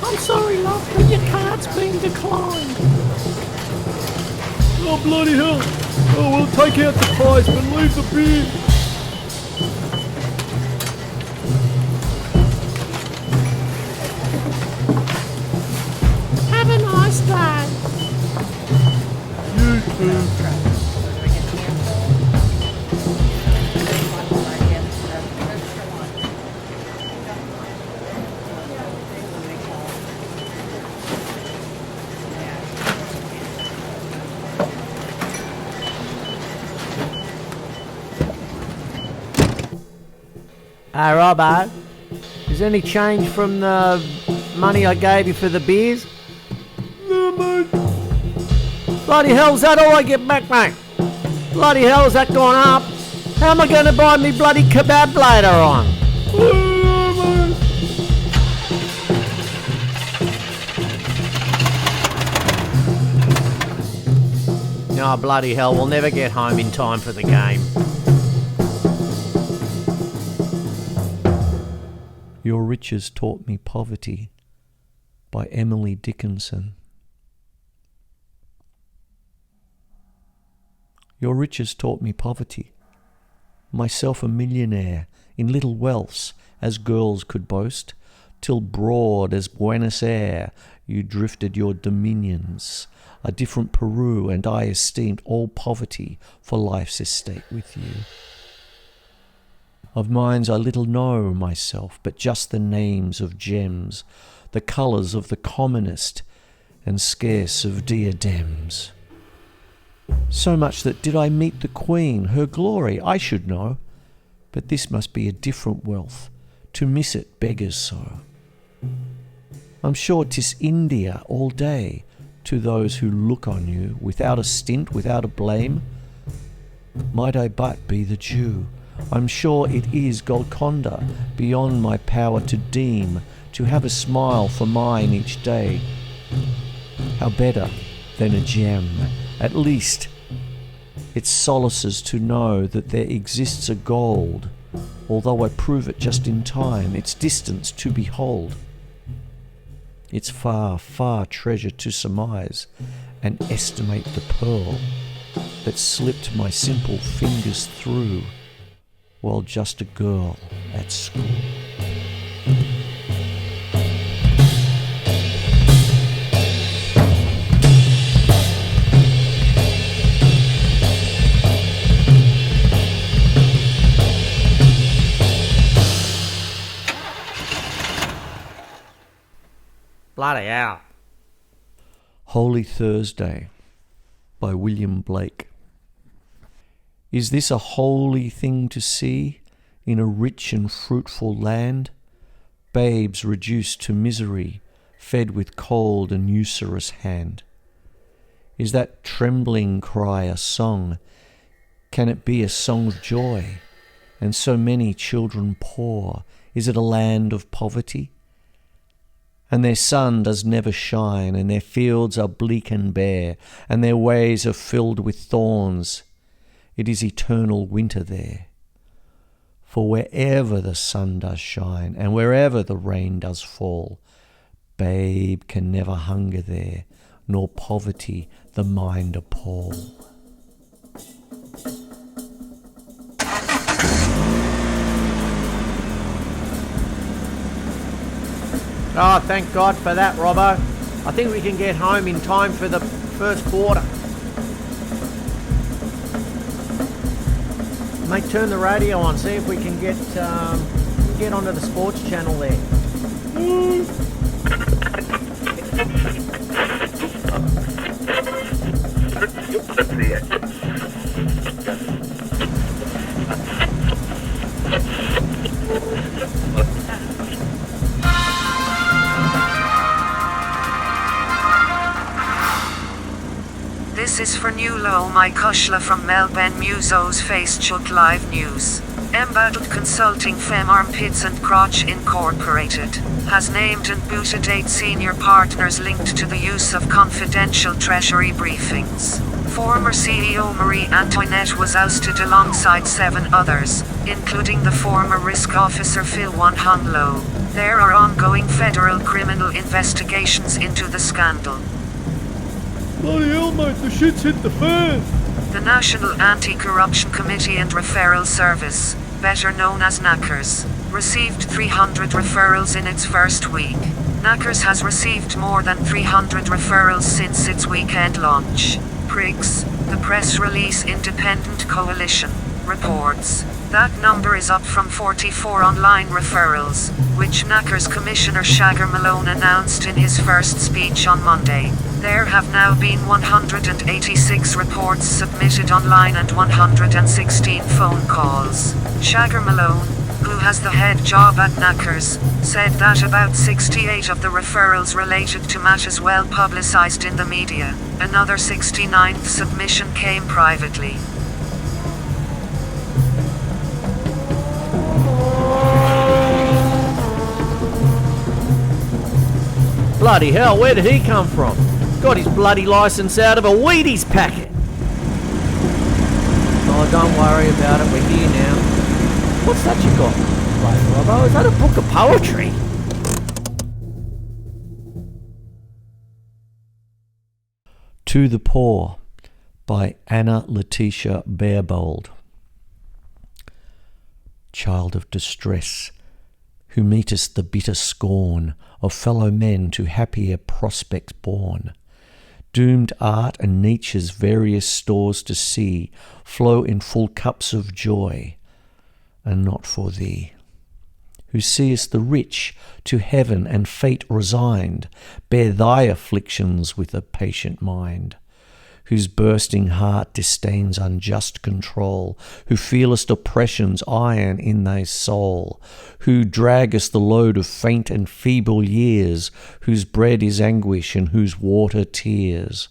I'm sorry, love, but your card's been declined. Oh, bloody hell. Oh, well, take out the prize, but leave the beer. Have a nice day. You too. Hey, Robbo, is any change from the money I gave you for the beers? No, mate. Bloody hell's that all I get back, mate? Bloody hell's that gone up? How am I going to buy me bloody kebab later on? Oh, bloody hell, we'll never get home in time for the game. Your Riches Taught Me Poverty by Emily Dickinson. Your riches taught me poverty, myself a millionaire in little wealths as girls could boast, till broad as Buenos Aires you drifted your dominions, a different Peru, and I esteemed all poverty for life's estate with you. Of mines I little know myself, but just the names of gems, the colours of the commonest, and scarce of diadems. So much that did I meet the Queen, her glory I should know, but this must be a different wealth, to miss it beggars so. I'm sure 'tis India all day, to those who look on you, without a stint, without a blame. Might I but be the Jew, I'm sure it is Golconda, beyond my power to deem, to have a smile for mine each day. How better than a gem? At least it solaces to know that there exists a gold, although I prove it just in time, its distance to behold. Its far, far treasure to surmise and estimate the pearl that slipped my simple fingers through while just a girl at school. Bloody hell. Holy Thursday by William Blake. Is this a holy thing to see in a rich and fruitful land? Babes reduced to misery, fed with cold and usurious hand. Is that trembling cry a song? Can it be a song of joy? And so many children poor, is it a land of poverty? And their sun does never shine, and their fields are bleak and bare, and their ways are filled with thorns. It is eternal winter there. For wherever the sun does shine, and wherever the rain does fall, babe can never hunger there, nor poverty the mind appall. Oh, thank God for that, Robbo. I think we can get home in time for the first quarter. Mate, turn the radio on, see if we can get onto the sports channel there. This is for New Low, my Kushla from Melbourne Muso's Facebook Live News. Embattled Consulting Fem Armpits and Crotch Incorporated has named and booted 8 senior partners linked to the use of confidential treasury briefings. Former CEO Marie Antoinette was ousted alongside 7 others, including the former risk officer Phil Wan Hung Lo. There are ongoing federal criminal investigations into the scandal. Bloody hell, mate, the shit's hit the fan. The National Anti-Corruption Committee and Referral Service, better known as NACRS, received 300 referrals in its first week. NACRS has received more than 300 referrals since its weekend launch. Priggs, the press release Independent Coalition, reports. That number is up from 44 online referrals, which NACRS Commissioner Shagger Malone announced in his first speech on Monday. There have now been 186 reports submitted online and 116 phone calls. Shagger Malone, who has the head job at NACRS, said that about 68 of the referrals related to matters well publicized in the media. Another 69th submission came privately. Bloody hell, where did he come from? Got his bloody license out of a Wheaties packet. Oh, don't worry about it, we're here now. What's that you got? Right, Robbo, is that a book of poetry? To the Poor by Anna Laticia Barbauld. Child of distress, who meetest the bitter scorn of fellow men to happier prospects born, doomed art and nature's various stores to see flow in full cups of joy, and not for thee, who seest the rich to heaven and fate resigned bear thy afflictions with a patient mind, whose bursting heart disdains unjust control, who feelest oppression's iron in thy soul, who draggest the load of faint and feeble years, whose bread is anguish and whose water tears.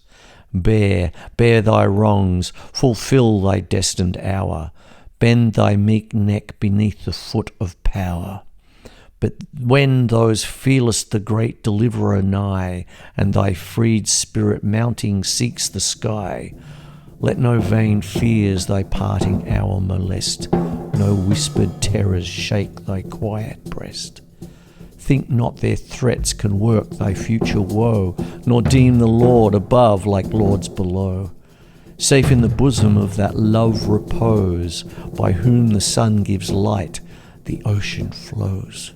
Bear thy wrongs, fulfil thy destined hour, bend thy meek neck beneath the foot of power. But when those feelest the great deliverer nigh, and thy freed spirit mounting seeks the sky, let no vain fears thy parting hour molest, no whispered terrors shake thy quiet breast. Think not their threats can work thy future woe, nor deem the Lord above like lords below. Safe in the bosom of that love repose, by whom the sun gives light, the ocean flows.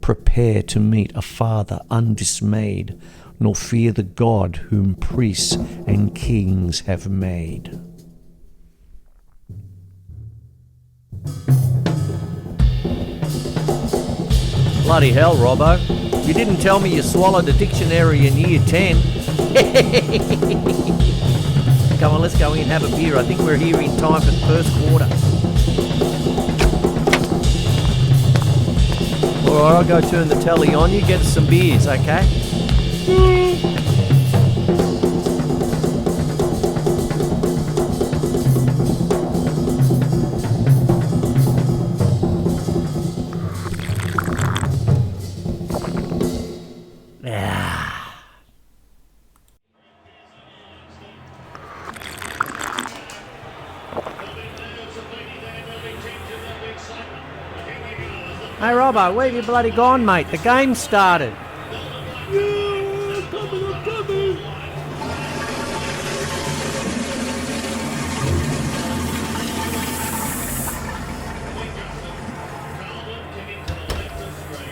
Prepare to meet a Father undismayed, nor fear the God whom priests and kings have made. Bloody hell, Robbo. You didn't tell me you swallowed a dictionary in year 10. Come on, let's go in and have a beer. I think we're here in time for the first quarter. Alright, I'll go turn the telly on. You get us some beers, okay? Hey Robbo, where have you bloody gone, mate? The game started. Yeah, I'm coming.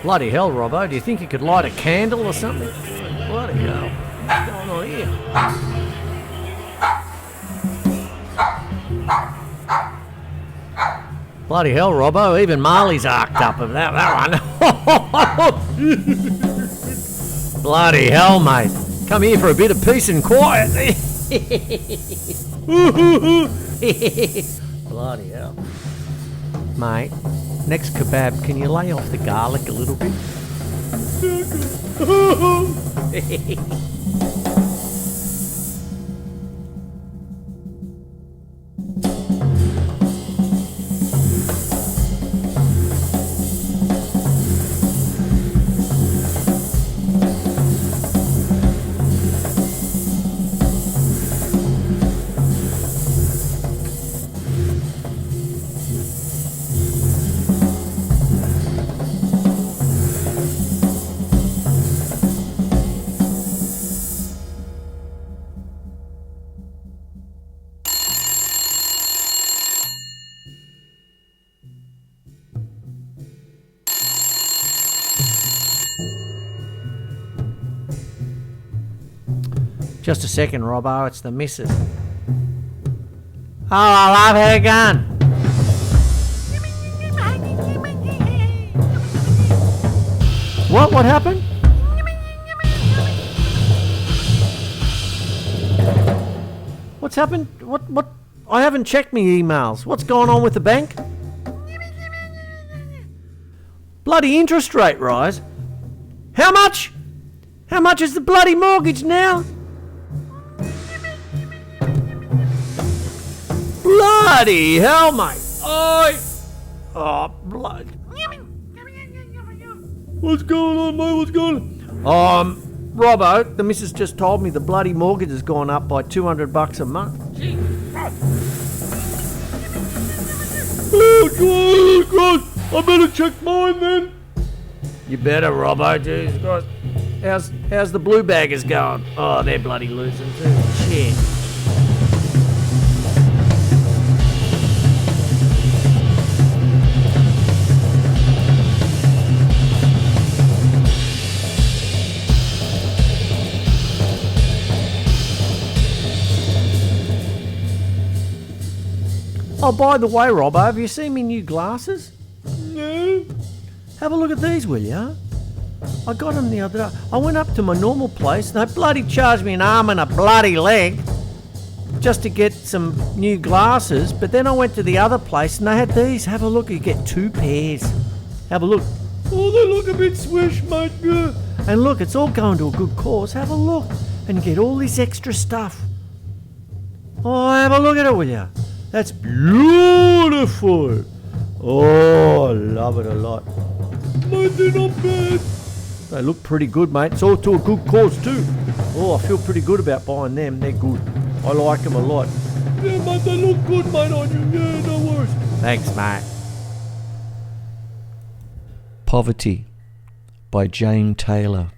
Bloody hell, Robbo, do you think you could light a candle or something? Bloody hell. What's going on here? Bloody hell, Robbo, even Marley's arced up of that one. Bloody hell, mate. Come here for a bit of peace and quiet. Bloody hell. Mate, next kebab, can you lay off the garlic a little bit? Just a second, Robbo, it's the missus. Oh, I love her gun. What happened? What's happened? What? I haven't checked my emails. What's going on with the bank? Bloody interest rate rise. How much? How much is the bloody mortgage now? Bloody hell, mate. Oh, blood. What's going on, mate? What's going on? Robbo, the missus just told me the bloody mortgage has gone up by $200 a month. Oh, God. I better check mine then. You better, Robbo, Jesus Christ. How's the blue baggers going? Oh, they're bloody losing too. Shit. Oh, by the way, Robbo, have you seen me new glasses? No. Have a look at these, will ya? I got them the other day. I went up to my normal place and they bloody charged me an arm and a bloody leg just to get some new glasses. But then I went to the other place and they had these. Have a look, you get 2 pairs. Have a look. Oh, they look a bit swish, mate. Yeah. And look, it's all going to a good cause. Have a look. And you get all this extra stuff. Oh, have a look at it, will ya? That's beautiful. Oh, I love it a lot. Mate, they're not bad. They look pretty good, mate. It's all to a good cause too. Oh, I feel pretty good about buying them. They're good. I like them a lot. Yeah, mate, they look good, mate, on you. Yeah, no worries. Thanks, mate. Poverty by Jane Taylor.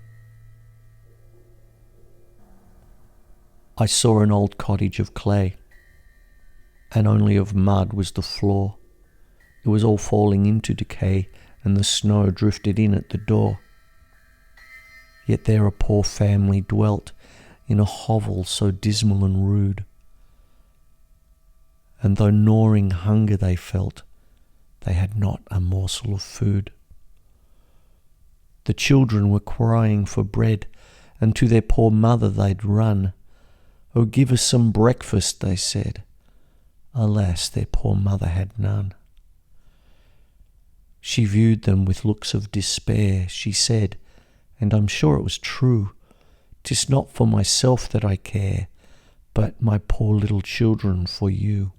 I saw an old cottage of clay, and only of mud was the floor. It was all falling into decay, and the snow drifted in at the door. Yet there a poor family dwelt in a hovel so dismal and rude. And though gnawing hunger they felt, they had not a morsel of food. The children were crying for bread, and to their poor mother they'd run. "Oh, give us some breakfast," they said. Alas, their poor mother had none. She viewed them with looks of despair. She said, and I'm sure it was true, "'Tis not for myself that I care, but my poor little children for you."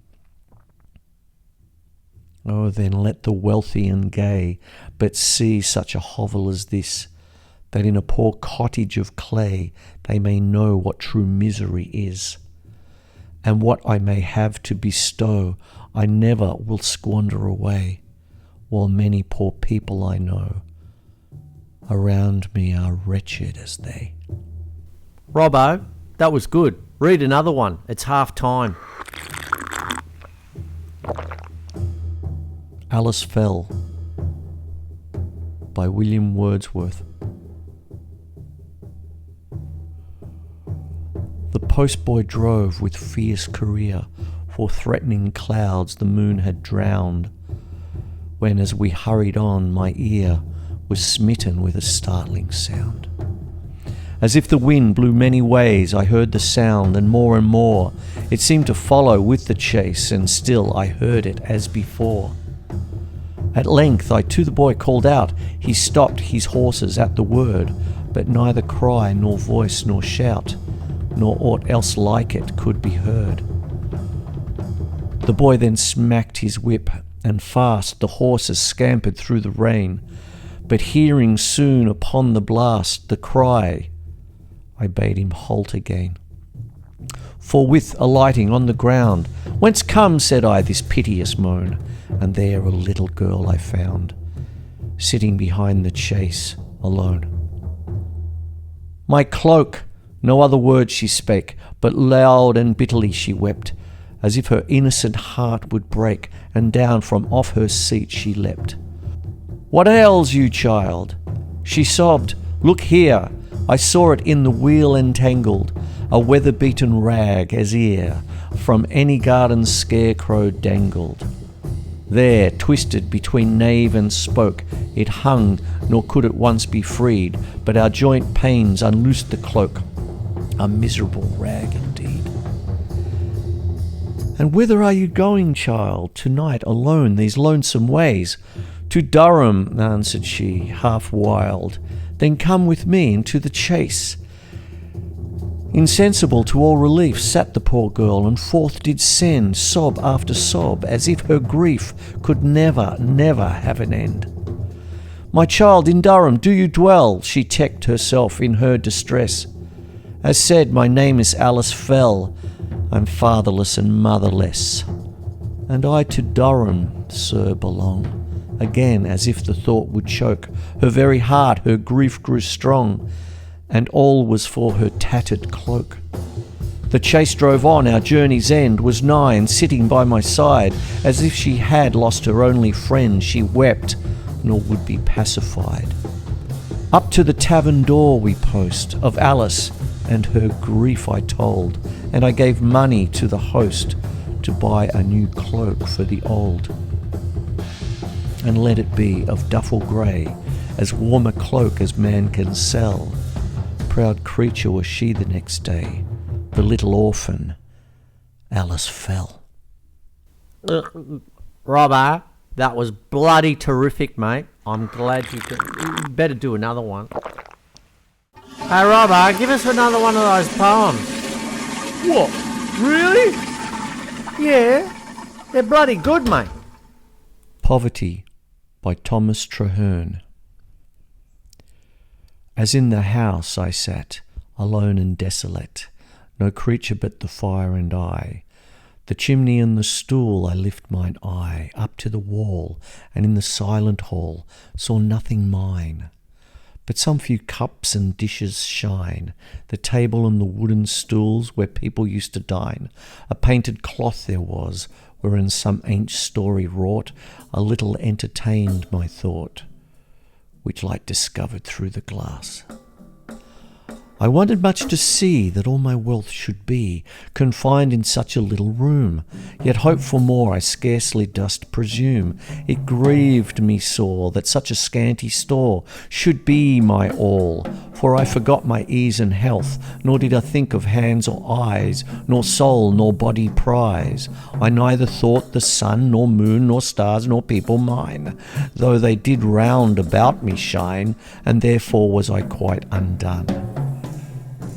Oh, then let the wealthy and gay but see such a hovel as this, that in a poor cottage of clay they may know what true misery is. And what I may have to bestow I never will squander away, while many poor people I know around me are wretched as they. Robbo, that was good. Read another one. It's half time. Alice Fell by William Wordsworth. The postboy drove with fierce career, for threatening clouds the moon had drowned, when as we hurried on my ear was smitten with a startling sound. As if the wind blew many ways, I heard the sound, and more it seemed to follow with the chase, and still I heard it as before. At length I to the boy called out. He stopped his horses at the word, but neither cry nor voice nor shout, nor aught else like it could be heard. The boy then smacked his whip, and fast the horses scampered through the rain, but hearing soon upon the blast the cry, I bade him halt again. Forthwith alighting on the ground, "Whence comes," said I, "this piteous moan?" And there a little girl I found, sitting behind the chaise alone. "My cloak!" No other word she spake, but loud and bitterly she wept, as if her innocent heart would break, and down from off her seat she leapt. "What ails you, child?" She sobbed, "Look here, I saw it in the wheel entangled, a weather-beaten rag as ere from any garden scarecrow dangled. There, twisted between nave and spoke, it hung, nor could it once be freed, but our joint pains unloosed the cloak. A miserable rag indeed. And whither are you going, child, tonight alone these lonesome ways? To Durham, answered she, half wild. Then come with me into the chase. Insensible to all relief sat the poor girl, and forth did send sob after sob, as if her grief could never, never have an end. My child, in Durham do you dwell? She checked herself in her distress. As said, my name is Alice Fell. I'm fatherless and motherless. And I to Durham, sir, belong. Again, as if the thought would choke her very heart, her grief grew strong, and all was for her tattered cloak. The chase drove on, our journey's end was nigh, and sitting by my side, as if she had lost her only friend, she wept, nor would be pacified. Up to the tavern door we post, of Alice and her grief I told, and I gave money to the host to buy a new cloak for the old. And let it be of duffel grey, as warm a cloak as man can sell. Proud creature was she the next day, the little orphan, Alice Fell. Robbo, that was bloody terrific, mate. I'm glad you better do another one. Hey, Robbo, give us another one of those poems. What? Really? Yeah, they're bloody good, mate. Poverty by Thomas Traherne. As in the house I sat, alone and desolate, no creature but the fire and I. The chimney and the stool I lift mine eye up to the wall, and in the silent hall saw nothing mine. But some few cups and dishes shine, the table and the wooden stools where people used to dine. A painted cloth there was, wherein some ancient story wrought, a little entertained my thought, which light discovered through the glass. I wondered much to see that all my wealth should be confined in such a little room, yet hope for more I scarcely durst presume. It grieved me sore that such a scanty store should be my all, for I forgot my ease and health, nor did I think of hands or eyes, nor soul nor body prize. I neither thought the sun nor moon nor stars nor people mine, though they did round about me shine, and therefore was I quite undone.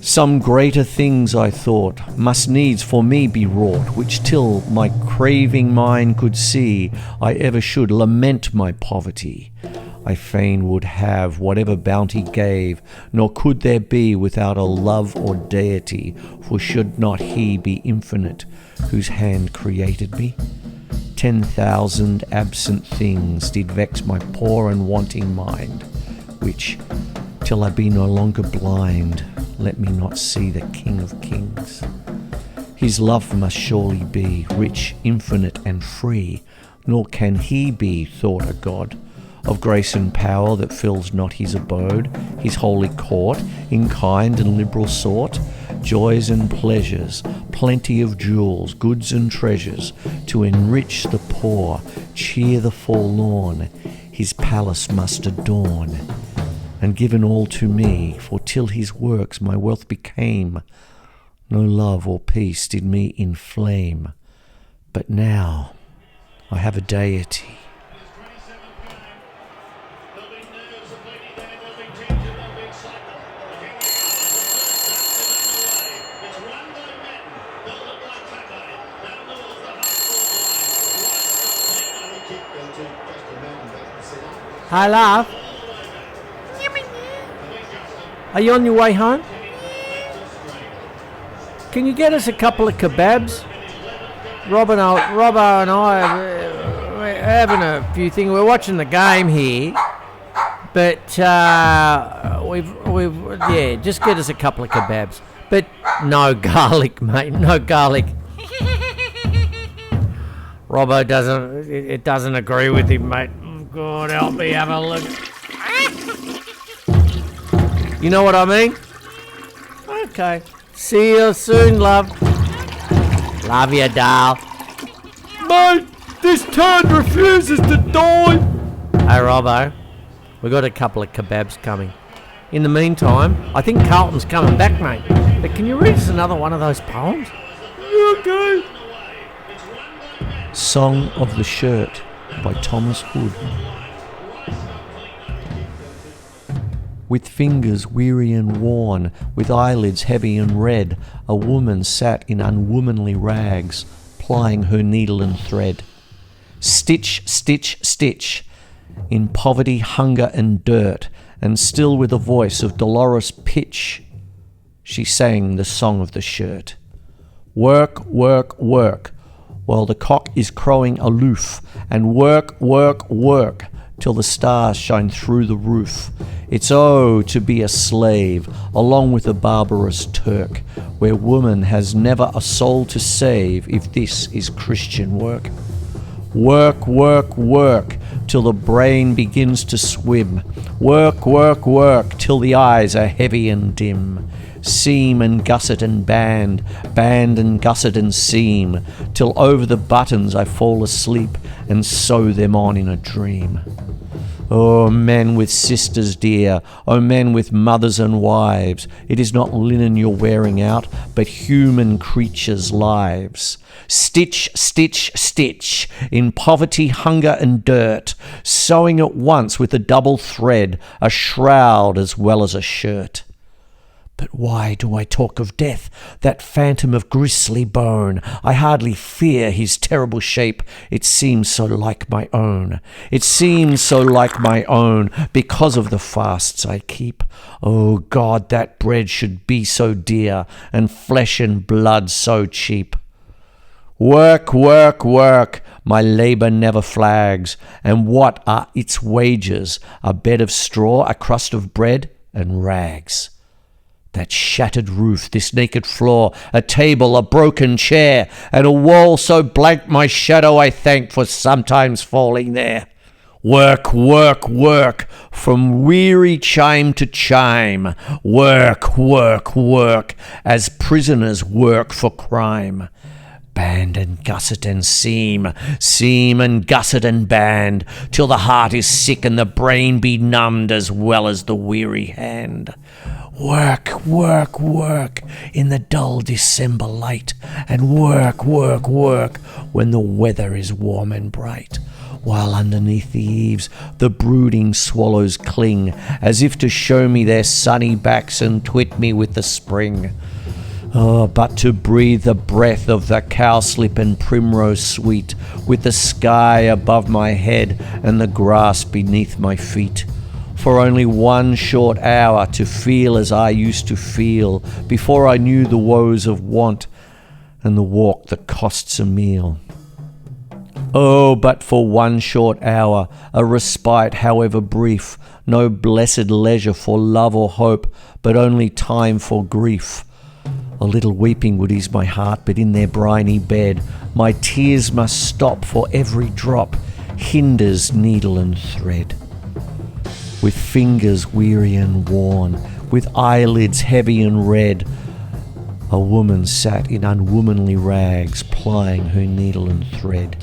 Some greater things, I thought, must needs for me be wrought, which till my craving mind could see, I ever should lament my poverty. I fain would have whatever bounty gave, nor could there be without a love or deity, for should not he be infinite, whose hand created me? 10,000 absent things did vex my poor and wanting mind, which, till I be no longer blind, let me not see the King of Kings. His love must surely be rich, infinite, and free, nor can he be thought a god, of grace and power that fills not his abode, his holy court, in kind and liberal sort, joys and pleasures, plenty of jewels, goods and treasures, to enrich the poor, cheer the forlorn, his palace must adorn. And given all to me, for till his works my wealth became, no love or peace did me inflame. But now I have a deity. Hi, love. Are you on your way home? Can you get us a couple of kebabs? Robbo and I, we're having a few things. We're watching the game here, but we've just get us a couple of kebabs. But no garlic, mate. No garlic. Robbo doesn't agree with him, mate. God help me, have a look. You know what I mean? Okay. See you soon, love. Love you, doll. Mate, this turd refuses to die. Hey, Robbo, we got a couple of kebabs coming. In the meantime, I think Carlton's coming back, mate. But can you read us another one of those poems? Okay. Song of the Shirt by Thomas Hood. With fingers weary and worn, with eyelids heavy and red, a woman sat in unwomanly rags, plying her needle and thread. Stitch, stitch, stitch, in poverty, hunger and dirt, and still with a voice of dolorous pitch, she sang the song of the shirt. Work, work, work, while the cock is crowing aloof, and work, work, work, till the stars shine through the roof. It's oh to be a slave, along with a barbarous Turk, where woman has never a soul to save, if this is Christian work. Work, work, work, till the brain begins to swim. Work, work, work, till the eyes are heavy and dim. Seam and gusset and band, band and gusset and seam, till over the buttons I fall asleep and sew them on in a dream. Oh, men with sisters dear, oh, men with mothers and wives, it is not linen you're wearing out, but human creatures' lives. Stitch, stitch, stitch, in poverty, hunger and dirt, sewing at once with a double thread, a shroud as well as a shirt. But why do I talk of death, that phantom of grisly bone? I hardly fear his terrible shape, it seems so like my own. It seems so like my own, because of the fasts I keep. Oh God, that bread should be so dear, and flesh and blood so cheap. Work, work, work, my labour never flags, and what are its wages? A bed of straw, a crust of bread, and rags. That shattered roof, this naked floor, a table, a broken chair, and a wall so blank my shadow I thank for sometimes falling there. Work, work, work, from weary chime to chime. Work, work, work, as prisoners work for crime. Band and gusset and seam, seam and gusset and band, till the heart is sick and the brain be numbed as well as the weary hand. Work, work, work, in the dull December light, and work, work, work, when the weather is warm and bright, while underneath the eaves the brooding swallows cling, as if to show me their sunny backs and twit me with the spring. Oh, but to breathe the breath of the cowslip and primrose sweet, with the sky above my head and the grass beneath my feet. For only one short hour to feel as I used to feel before I knew the woes of want and the walk that costs a meal. Oh, but for one short hour, a respite however brief, no blessed leisure for love or hope, but only time for grief. A little weeping would ease my heart, but in their briny bed my tears must stop, for every drop hinders needle and thread. With fingers weary and worn, with eyelids heavy and red, a woman sat in unwomanly rags, plying her needle and thread.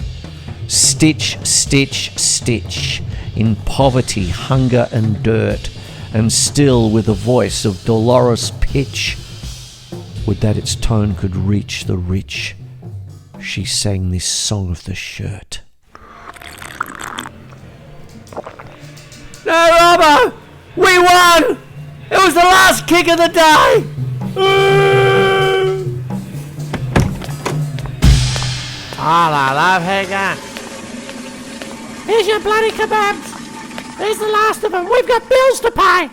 Stitch, stitch, stitch, in poverty, hunger and dirt, and still with a voice of dolorous pitch, would that its tone could reach the rich, she sang this song of the shirt. No, Robbo! We won! It was the last kick of the day! Hola, love, how you going? Here's your bloody kebabs. Here's the last of them. We've got bills to pay.